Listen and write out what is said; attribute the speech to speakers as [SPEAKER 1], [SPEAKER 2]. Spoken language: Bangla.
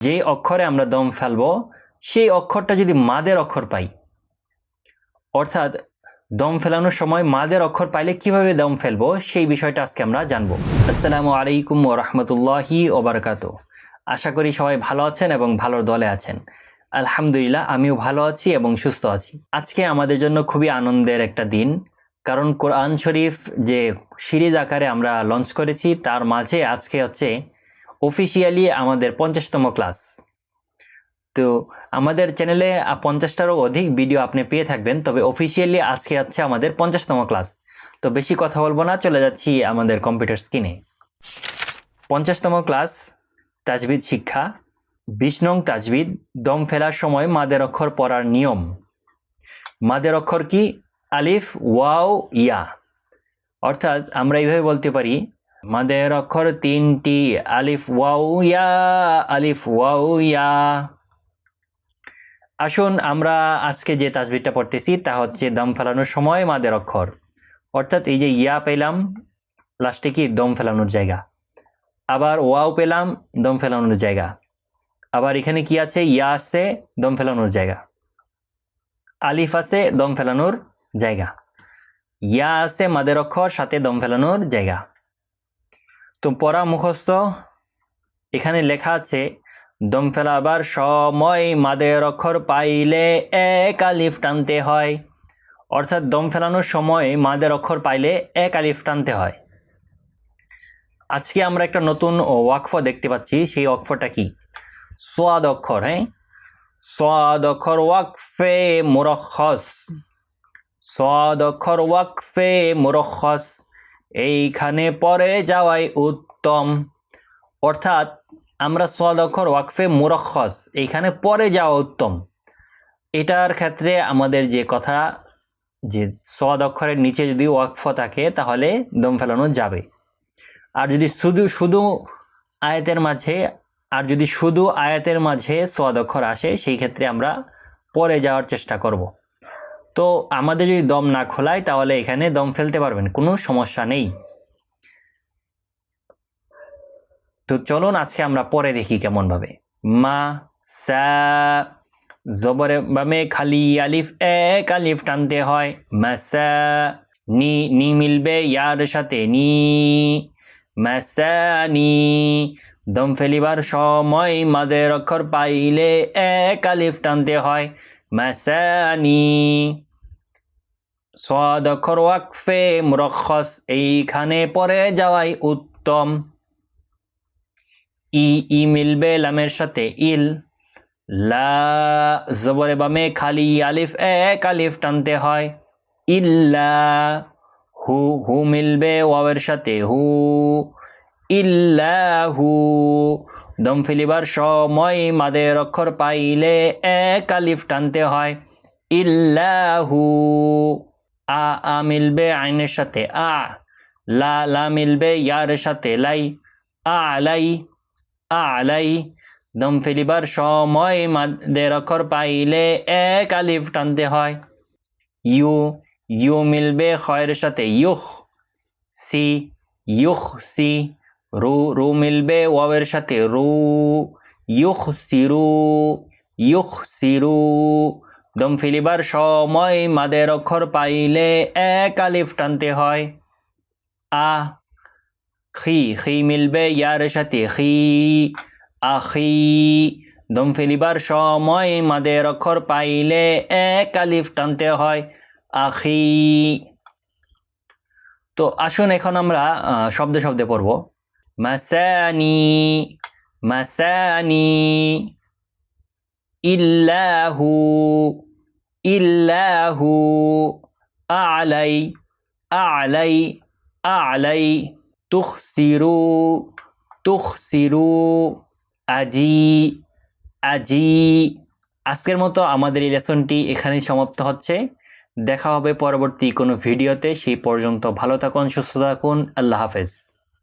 [SPEAKER 1] যেই অক্ষরে আমরা দম ফেলবো সেই অক্ষরটা যদি মাদের অক্ষর পাই, অর্থাৎ দম ফেলানোর সময় মাদের অক্ষর পাইলে কিভাবে দম ফেলবো সেই বিষয়টা আজকে আমরা জানবো। আসসালামু আলাইকুম ওয়া রাহমাতুল্লাহি ওয়া বারাকাতুহু। আশা করি সবাই ভালো আছেন এবং ভালোর দলে আছেন। আলহামদুলিল্লাহ, আমিও ভালো আছি এবং সুস্থ আছি। আজকে আমাদের জন্য খুবই আনন্দের একটা দিন, কারণ কোরআন শরীফ যে সিরিজ আকারে আমরা লঞ্চ করেছি তার মাঝে আজকে হচ্ছে অফিসিয়ালি আমাদের 50তম ক্লাস। তো আমাদের চ্যানেলে 50টারও অধিক ভিডিও আপনি পেয়ে থাকবেন, তবে অফিসিয়ালি আজকে হচ্ছে আমাদের 50তম ক্লাস। তো বেশি কথা বলবো না, চলে যাচ্ছি আমাদের কম্পিউটার স্ক্রিনে। 50তম ক্লাস তাজবিদ শিক্ষা। 20 নং তাজবিদ, দম ফেলার সময় মাদের অক্ষর পড়ার নিয়ম। মাদের অক্ষর কি? আলিফ, ওয়াও, ইয়া। অর্থাৎ আমরা এইভাবে বলতে পারি, মাদের অক্ষর 3টি, আলিফ ওয়াও ইয়া, আলিফ ওয়াও ইয়া। আসুন আমরা আজকে যে তাজবিদটা পড়তেছি তা হচ্ছে দম ফেলানোর সময় মাদের অক্ষর। অর্থাৎ এই যে ইয়া পেলাম, লাস্টে কি? দম ফেলানোর জায়গা। আবার ওয়াও পেলাম, দম ফেলানোর জায়গা। আবার এখানে কি আছে? ইয়া আছে, দম ফেলানোর জায়গা। আলিফ আছে, দম ফেলানোর জায়গা। ইয়া আছে মাদের অক্ষর, সাথে দম ফেলানোর জায়গা। তো পড়া মুখস্থ। এখানে লেখা আছে, দম ফেলাবার সময় মাদের অক্ষর পাইলে এক আলিফ টানতে হয়। অর্থাৎ দম ফেলানোর সময় মাদের অক্ষর পাইলে এক আলিফ টানতে হয়। আজকে আমরা একটা নতুন ওয়াকফ দেখতে পাচ্ছি। সেই ওয়াকফটা কি? সোয়াদ অক্ষর। হ্যাঁ, সোয়াদ অক্ষর ওয়াকফে মুরখ্খস। সোয়াদ অক্ষর ওয়াকফে মুরখ্খস, এইখানে পরে যাওয়াই উত্তম। অর্থাৎ আমরা সোয়াদ অক্ষর ওয়াকফে মুরখ্খস, এইখানে পরে যাওয়া উত্তম। এটার ক্ষেত্রে আমাদের যে কথা, যে সোয়াদ অক্ষরের নিচে যদি ওয়াকফ থাকে তাহলে দম ফেলানো যাবে। আর যদি শুধু আয়াতের মাঝে সোয়াদ অক্ষর আসে, সেই ক্ষেত্রে আমরা পরে যাওয়ার চেষ্টা করব। তো আমাদের যদি দম না খোলায় তাহলে এখানে দম ফেলতে পারবেন, কোনো সমস্যা নেই। তো চলুন আজকে আমরা পরে দেখি কেমন ভাবে। মা, সা, জবরে বামে খালি আলিফ, এক আলিফ টানতে হয়। মাসা, নি মিলবে ইয়ার সাথে, নি। মাসানি, দম ফেলিবার সময় মাদের অক্ষর পাইলে এক আলিফ টানতে হয়। মাসানি। সোয়াদ অক্ষর ওয়াকফে মুরখ্খস, এইখানে পরে যাওয়াই উত্তম। ই মিলবে লামের সাথে, ইল। লা, জবরে বামে খালি আলিফ, এক আলিফ টানতে হয়। ইল্লা। হু মিলবে ওয়াওয়ের সাথে, হু। ইল্লাহু, দম ফেলিবার সময় মাদের অক্ষর পাইলে এক আলিফ টানতে হয়। ইল্লাহু। আ মিলবে আইনের সাথে, আ। লা মিলবে ইয়ার সাথে, লাই। আলাই, দম ফেলিবার সময় মাদের অক্ষর পাইলে এক আলিফ টানতে হয়। ইউ মিলবে খয়ের সাথে, ইউখ। সি, রু মিলবে ওয়াওয়ের সাথে, রু। ইউখসিরু, দম ফেলিবার সময় মাদের অক্ষর পাইলে এক আলিফ টানতে হয়। খি মিলবে ইয়ার সাথে, খি। আখি, দম ফেলিবার সময় মাদের অক্ষর পাইলে এক আলিফ টানতে হয়। আখি। তো আসুন এখন আমরা শব্দে শব্দে পড়ব। মাসানি, ইল্লাহু, আলাই, তুখসিরু, আজি। আজকের মতো আমাদের এই লেসনটি এখানেই সমাপ্ত হচ্ছে। দেখা হবে পরবর্তী কোনো ভিডিওতে। সেই পর্যন্ত ভালো থাকুন, সুস্থ থাকুন। আল্লাহ হাফেজ।